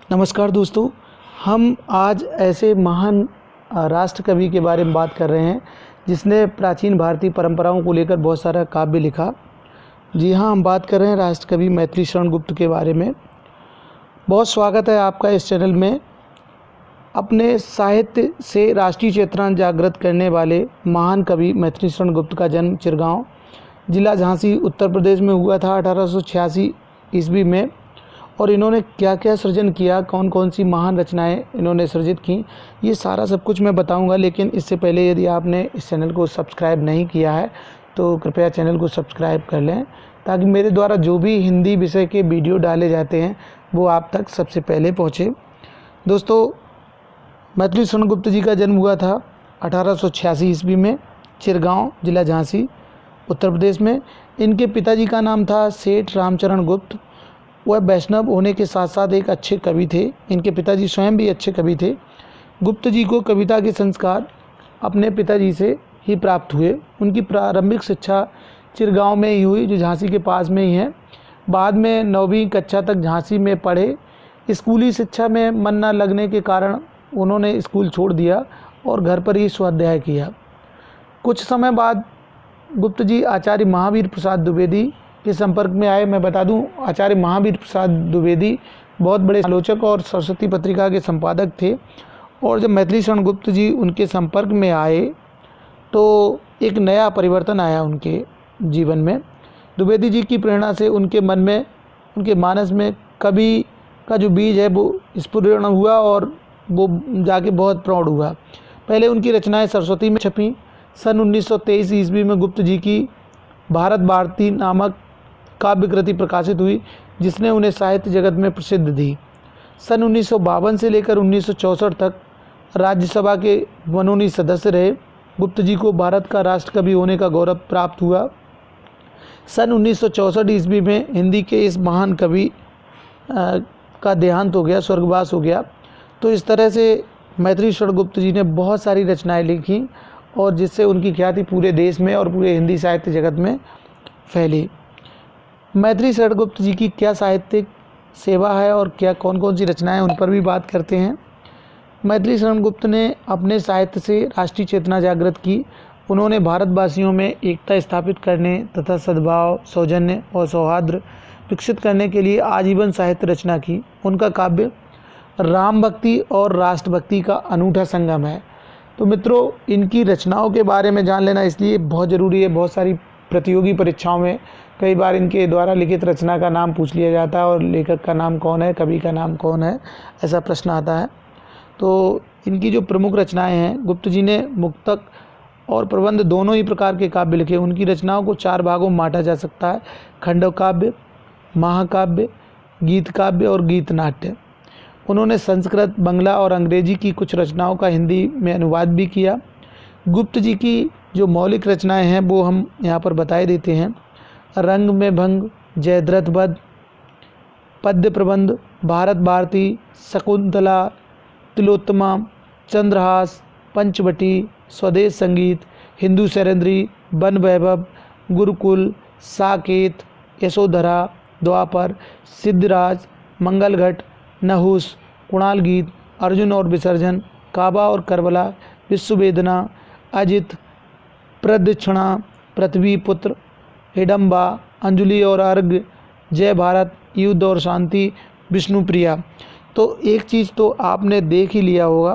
नमस्कार दोस्तों, हम आज ऐसे महान राष्ट्र कवि के बारे में बात कर रहे हैं जिसने प्राचीन भारतीय परंपराओं को लेकर बहुत सारा काव्य लिखा। जी हाँ, हम बात कर रहे हैं राष्ट्र कवि मैथिली शरण गुप्त के बारे में। बहुत स्वागत है आपका इस चैनल में। अपने साहित्य से राष्ट्रीय चेतना जागृत करने वाले महान कवि मैथिली शरण गुप्त का जन्म चिरगांव, जिला झांसी, उत्तर प्रदेश में हुआ था 1886 ईस्वी में। और इन्होंने क्या क्या सृजन किया, कौन कौन सी महान रचनाएं इन्होंने सृजित की, ये सारा सब कुछ मैं बताऊंगा। लेकिन इससे पहले यदि आपने इस चैनल को सब्सक्राइब नहीं किया है तो कृपया चैनल को सब्सक्राइब कर लें, ताकि मेरे द्वारा जो भी हिंदी विषय के वीडियो डाले जाते हैं वो आप तक सबसे पहले पहुँचे। दोस्तों, मैथिली शरण गुप्त जी का जन्म हुआ था 1886 ईस्वी में, चिरगांव, जिला झांसी, उत्तर प्रदेश में। इनके पिताजी का नाम था सेठ रामचरण गुप्त। वह वैष्णव होने के साथ साथ एक अच्छे कवि थे। इनके पिताजी स्वयं भी अच्छे कवि थे। गुप्त जी को कविता के संस्कार अपने पिताजी से ही प्राप्त हुए। उनकी प्रारंभिक शिक्षा चिरगांव में ही हुई, जो झांसी के पास में ही है। बाद में 9वीं कक्षा तक झांसी में पढ़े। स्कूली शिक्षा में मन न लगने के कारण उन्होंने स्कूल छोड़ दिया और घर पर ही स्वाध्याय किया। कुछ समय बाद गुप्त जी आचार्य महावीर प्रसाद द्विवेदी के संपर्क में आए। मैं बता दूं, आचार्य महावीर प्रसाद द्विवेदी बहुत बड़े आलोचक और सरस्वती पत्रिका के संपादक थे। और जब मैथिली शरण गुप्त जी उनके संपर्क में आए तो एक नया परिवर्तन आया उनके जीवन में। द्विवेदी जी की प्रेरणा से उनके मन में, उनके मानस में कवि का जो बीज है वो स्फुरण हुआ और वो जाके बहुत प्रौढ़ हुआ। पहले उनकी रचनाएं सरस्वती में छपीं। सन 1923 ईस्वी में गुप्त जी की भारत भारती नामक काव्य कृति प्रकाशित हुई, जिसने उन्हें साहित्य जगत में प्रसिद्ध दी। सन 1952 से लेकर 1964 तक राज्यसभा के मनोनीत सदस्य रहे। गुप्त जी को भारत का राष्ट्र कवि होने का गौरव प्राप्त हुआ। सन 1964 ईस्वी में हिंदी के इस महान कवि का देहांत हो गया, स्वर्गवास हो गया। तो इस तरह से मैथिली शरण गुप्त जी ने बहुत सारी रचनाएं लिखी और जिससे उनकी ख्याति पूरे देश में और पूरे हिंदी साहित्य जगत में फैली। मैथिली शरण गुप्त जी की क्या साहित्यिक सेवा है और क्या कौन कौन सी रचनाएं, उन पर भी बात करते हैं। मैथिली शरण गुप्त ने अपने साहित्य से राष्ट्रीय चेतना जागृत की। उन्होंने भारतवासियों में एकता स्थापित करने तथा सद्भाव, सौजन्य और सौहार्द विकसित करने के लिए आजीवन साहित्य रचना की। उनका काव्य राम भक्ति और राष्ट्रभक्ति का अनूठा संगम है। तो मित्रों, इनकी रचनाओं के बारे में जान लेना इसलिए बहुत ज़रूरी है। बहुत सारी प्रतियोगी परीक्षाओं में कई बार इनके द्वारा लिखित रचना का नाम पूछ लिया जाता है और लेखक का नाम कौन है, कवि का नाम कौन है, ऐसा प्रश्न आता है। तो इनकी जो प्रमुख रचनाएं हैं, गुप्त जी ने मुक्तक और प्रबंध दोनों ही प्रकार के काव्य लिखे। उनकी रचनाओं को 4 भागों में बांटा जा सकता है: खंड काव्य, महाकाव्य, गीत काव्य और गीत नाट्य। उन्होंने संस्कृत, बंगला और अंग्रेजी की कुछ रचनाओं का हिंदी में अनुवाद भी किया। गुप्त जी की जो मौलिक रचनाएं हैं वो हम यहाँ पर बताए देते हैं: रंग में भंग, जयद्रथ वध, पद्य प्रबंध, भारत भारती, शकुंतला, तिलोत्तमा, चंद्रहास, पंचवटी, स्वदेश संगीत, हिंदू शैलेंद्री, वन वैभव, गुरुकुल, साकेत, यशोधरा, द्वापर, सिद्धराज, मंगलघट, नहुस, कुणाल गीत, अर्जुन और विसर्जन, काबा और करबला, विश्ववेदना, अजित, प्रदक्षिणा, पृथ्वी पुत्र, हिडम्बा, अंजलि और अर्घ, जय भारत, युद्ध और शांति, विष्णुप्रिया। तो एक चीज़ तो आपने देख ही लिया होगा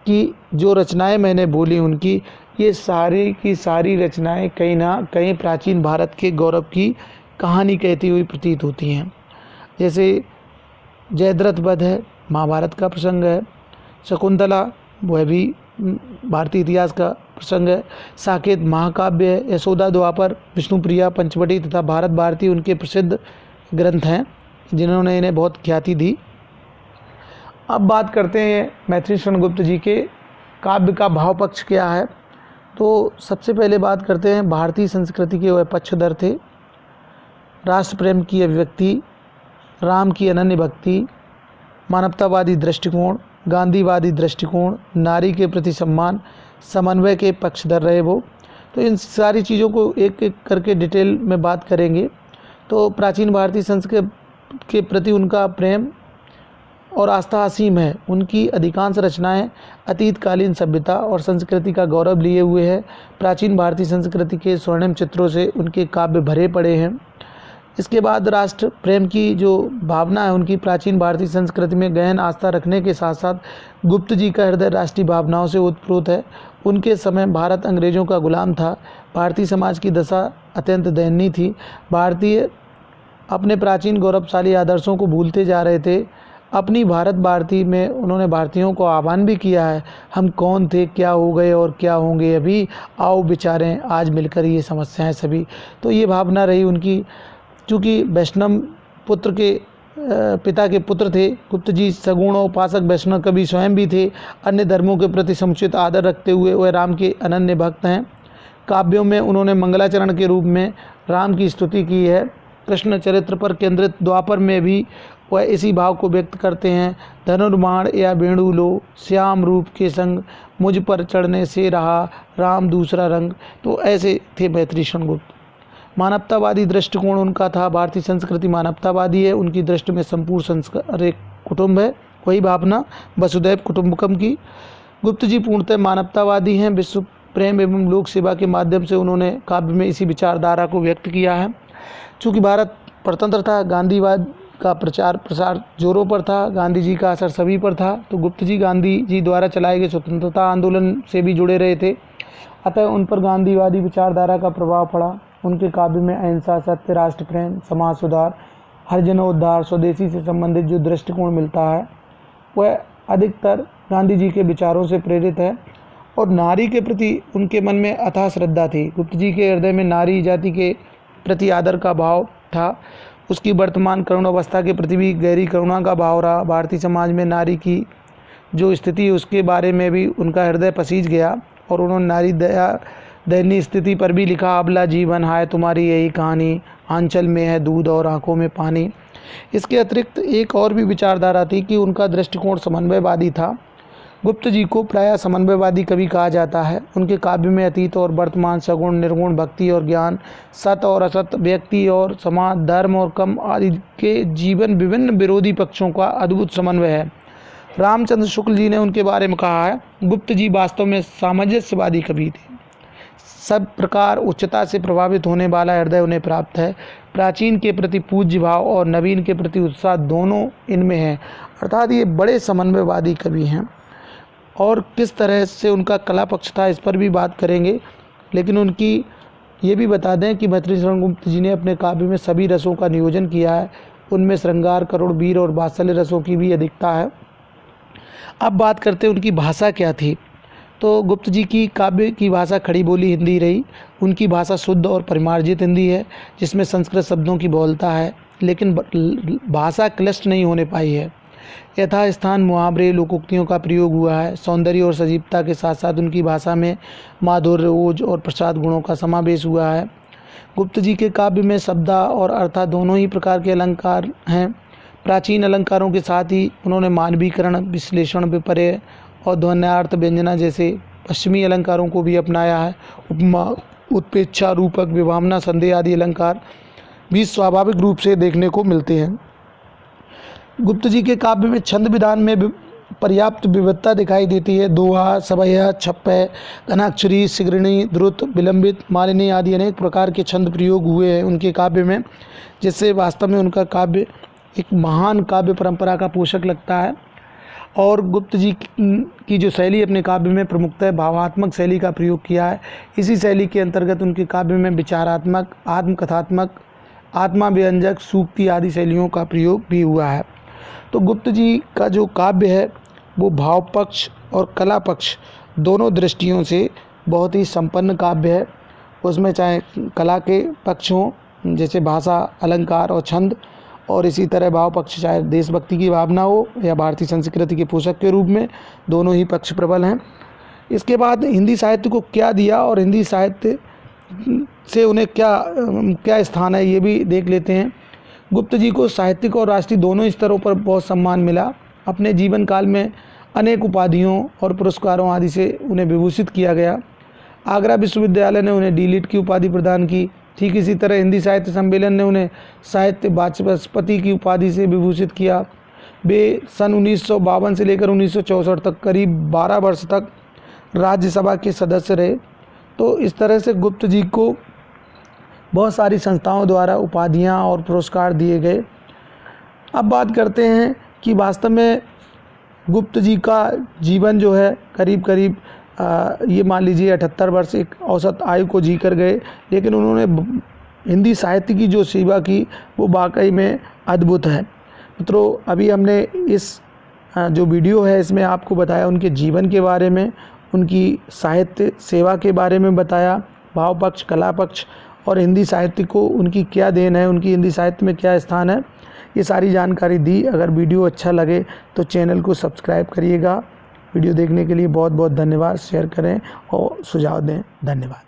कि जो रचनाएं मैंने बोली उनकी, ये सारी की सारी रचनाएं कहीं ना कहीं प्राचीन भारत के गौरव की कहानी कहती हुई प्रतीत होती हैं। जैसे जयद्रथ वध है, महाभारत का प्रसंग है। शकुंतला, वह भी भारतीय इतिहास का प्रसंग है। साकेत महाकाव्य है। यशोदा, द्वापर, विष्णुप्रिया, पंचवटी तथा भारत भारती उनके प्रसिद्ध ग्रंथ हैं जिन्होंने इन्हें बहुत ख्याति दी। अब बात करते हैं मैथिली शरण गुप्त जी के काव्य का भाव पक्ष क्या है। तो सबसे पहले बात करते हैं भारतीय संस्कृति के वह पक्षधर थे। राष्ट्र प्रेम की अभिव्यक्ति, राम की अनन्य भक्ति, मानवतावादी दृष्टिकोण, गांधीवादी दृष्टिकोण, नारी के प्रति सम्मान, समन्वय के पक्षधर रहे वो। तो इन सारी चीज़ों को एक एक करके डिटेल में बात करेंगे। तो प्राचीन भारतीय संस्कृति के प्रति उनका प्रेम और आस्था असीम है। उनकी अधिकांश रचनाएं अतीतकालीन सभ्यता और संस्कृति का गौरव लिए हुए हैं। प्राचीन भारतीय संस्कृति के स्वर्णिम चित्रों से उनके काव्य भरे पड़े हैं। इसके बाद राष्ट्र प्रेम की जो भावना है उनकी प्राचीन भारतीय संस्कृति में गहन आस्था रखने के साथ साथ गुप्त जी का हृदय राष्ट्रीय भावनाओं से ओतप्रोत है। उनके समय भारत अंग्रेजों का गुलाम था। भारतीय समाज की दशा अत्यंत दयनीय थी। भारतीय अपने प्राचीन गौरवशाली आदर्शों को भूलते जा रहे थे। अपनी भारत भारती में उन्होंने भारतीयों को आह्वान भी किया है, हम कौन थे, क्या हो गए और क्या होंगे अभी, आओ विचारें आज मिलकर ये समस्याएं सभी। तो ये भावना रही उनकी। चूँकि वैष्णव पुत्र के पिता के पुत्र थे, गुप्त जी सगुण और उपासक वैष्णव कवि स्वयं भी थे। अन्य धर्मों के प्रति समुचित आदर रखते हुए वह राम के अनन्य भक्त हैं। काव्यों में उन्होंने मंगलाचरण के रूप में राम की स्तुति की है। कृष्ण चरित्र पर केंद्रित द्वापर में भी वह इसी भाव को व्यक्त करते हैं। धनुर्बाण या वेणु लो, श्याम रूप के संग, मुझ पर चढ़ने से रहा राम दूसरा रंग। तो ऐसे थे मैथिली शरण गुप्त। मानवतावादी दृष्टिकोण उनका था। भारतीय संस्कृति मानवतावादी है। उनकी दृष्टि में संपूर्ण संस्कार एक कुटुंब है, वही भावना वसुधैव कुटुंबकम की। गुप्त जी पूर्णतः मानवतावादी हैं। विश्व प्रेम एवं लोक सेवा के माध्यम से उन्होंने काव्य में इसी विचारधारा को व्यक्त किया है। चूँकि भारत स्वतंत्र था, गांधीवाद का प्रचार प्रसार जोरों पर था, गांधी जी का असर सभी पर था, तो गुप्त जी गांधी जी द्वारा चलाए गए स्वतंत्रता आंदोलन से भी जुड़े रहे थे। अतः उन पर गांधीवादी विचारधारा का प्रभाव पड़ा। उनके काव्य में अहिंसा, सत्य, राष्ट्र प्रेम, समाज सुधार, हरिजनोद्धार, स्वदेशी से संबंधित जो दृष्टिकोण मिलता है वह अधिकतर गांधी जी के विचारों से प्रेरित है। और नारी के प्रति उनके मन में अथाह श्रद्धा थी। गुप्त जी के हृदय में नारी जाति के प्रति आदर का भाव था। उसकी वर्तमान करुणावस्था के प्रति भी गहरी करुणा का भाव रहा। भारतीय समाज में नारी की जो स्थिति उसके बारे में भी उनका हृदय पसीज गया और उन्होंने नारी दयनीय स्थिति पर भी लिखा, अबला जीवन हाय तुम्हारी यही कहानी, आंचल में है दूध और आंखों में पानी। इसके अतिरिक्त एक और भी विचारधारा थी कि उनका दृष्टिकोण समन्वयवादी था। गुप्त जी को प्रायः समन्वयवादी कवि कहा जाता है। उनके काव्य में अतीत और वर्तमान, सगुण निर्गुण, भक्ति और ज्ञान, सत और असत, व्यक्ति और समाज, धर्म और कर्म आदि के जीवन विभिन्न विरोधी पक्षों का अद्भुत समन्वय है। रामचंद्र शुक्ल जी ने उनके बारे में कहा है, गुप्त जी वास्तव में सामंजस्यवादी कवि थे। सब प्रकार उच्चता से प्रभावित होने वाला हृदय उन्हें प्राप्त है। प्राचीन के प्रति पूज्य भाव और नवीन के प्रति उत्साह दोनों इनमें है। अर्थात ये बड़े समन्वयवादी कवि हैं। और किस तरह से उनका कला पक्ष था इस पर भी बात करेंगे, लेकिन उनकी ये भी बता दें कि मैथिली शरण गुप्त जी ने अपने काव्य में सभी रसों का नियोजन किया है। उनमें श्रृंगार, करुण, वीर और वात्सल्य रसों की भी अधिकता है। अब बात करते हैं उनकी भाषा क्या थी। तो गुप्त जी की काव्य की भाषा खड़ी बोली हिंदी रही। उनकी भाषा शुद्ध और परिमार्जित हिंदी है, जिसमें संस्कृत शब्दों की बहुलता है, लेकिन भाषा क्लिष्ट नहीं होने पाई है। यथास्थान मुहावरे, लोकोक्तियों का प्रयोग हुआ है। सौंदर्य और सजीवता के साथ साथ उनकी भाषा में माधुर्य, ओज और प्रसाद गुणों का समावेश हुआ है। गुप्त जी के काव्य में शब्दा और अर्था दोनों ही प्रकार के अलंकार हैं। प्राचीन अलंकारों के साथ ही उन्होंने मानवीकरण, विश्लेषण, विपर्य और ध्वन्यार्थ, व्यंजना जैसे पश्चिमी अलंकारों को भी अपनाया है। उपमा, उत्प्रेक्षा, रूपक, विभावना, संदेह आदि अलंकार भी स्वाभाविक रूप से देखने को मिलते हैं। गुप्त जी के काव्य में छंद विधान में पर्याप्त विविधता दिखाई देती है। दोहा, सवैया, छप्पय, घनाक्षरी, सिगरणी, द्रुत, विलंबित, मालिनी आदि अनेक प्रकार के छंद प्रयोग हुए हैं उनके काव्य में, जिससे वास्तव में उनका काव्य एक महान काव्य परंपरा का पोषक लगता है। और गुप्त जी की जो शैली अपने काव्य में प्रमुखतः भावात्मक शैली का प्रयोग किया है। इसी शैली के अंतर्गत उनके काव्य में विचारात्मक, आत्मकथात्मक, आत्मा व्यंजक, सूक्ति आदि शैलियों का प्रयोग भी हुआ है। तो गुप्त जी का जो काव्य है वो भाव पक्ष और कला पक्ष दोनों दृष्टियों से बहुत ही संपन्न काव्य है। उसमें चाहे कला के पक्ष हों, जैसे भाषा, अलंकार और छंद, और इसी तरह भाव पक्ष चाहे देशभक्ति की भावना हो या भारतीय संस्कृति के पोषक के रूप में, दोनों ही पक्ष प्रबल हैं। इसके बाद हिंदी साहित्य को क्या दिया और हिंदी साहित्य से उन्हें क्या स्थान है, ये भी देख लेते हैं। गुप्त जी को साहित्यिक और राष्ट्रीय दोनों स्तरों पर बहुत सम्मान मिला। अपने जीवन काल में अनेक उपाधियों और पुरस्कारों आदि से उन्हें विभूषित किया गया। आगरा विश्वविद्यालय ने उन्हें डी.लिट की उपाधि प्रदान की। ठीक इसी तरह हिंदी साहित्य सम्मेलन ने उन्हें साहित्य वाचस्पति की उपाधि से विभूषित किया। वे सन 1952 से लेकर 1964 तक करीब 12 वर्ष तक राज्यसभा के सदस्य रहे। तो इस तरह से गुप्त जी को बहुत सारी संस्थाओं द्वारा उपाधियां और पुरस्कार दिए गए। अब बात करते हैं कि वास्तव में गुप्त जी का जीवन जो है करीब करीब ये मान लीजिए 78 वर्ष एक औसत आयु को जी कर गए, लेकिन उन्होंने हिंदी साहित्य की जो सेवा की वो वाकई में अद्भुत है। मित्रों, अभी हमने इस जो वीडियो है इसमें आपको बताया उनके जीवन के बारे में, उनकी साहित्य सेवा के बारे में बताया, भाव पक्ष, कला पक्ष और हिंदी साहित्य को उनकी क्या देन है, उनकी हिंदी साहित्य में क्या स्थान है, ये सारी जानकारी दी। अगर वीडियो अच्छा लगे तो चैनल को सब्सक्राइब करिएगा। वीडियो देखने के लिए बहुत बहुत धन्यवाद। शेयर करें और सुझाव दें। धन्यवाद।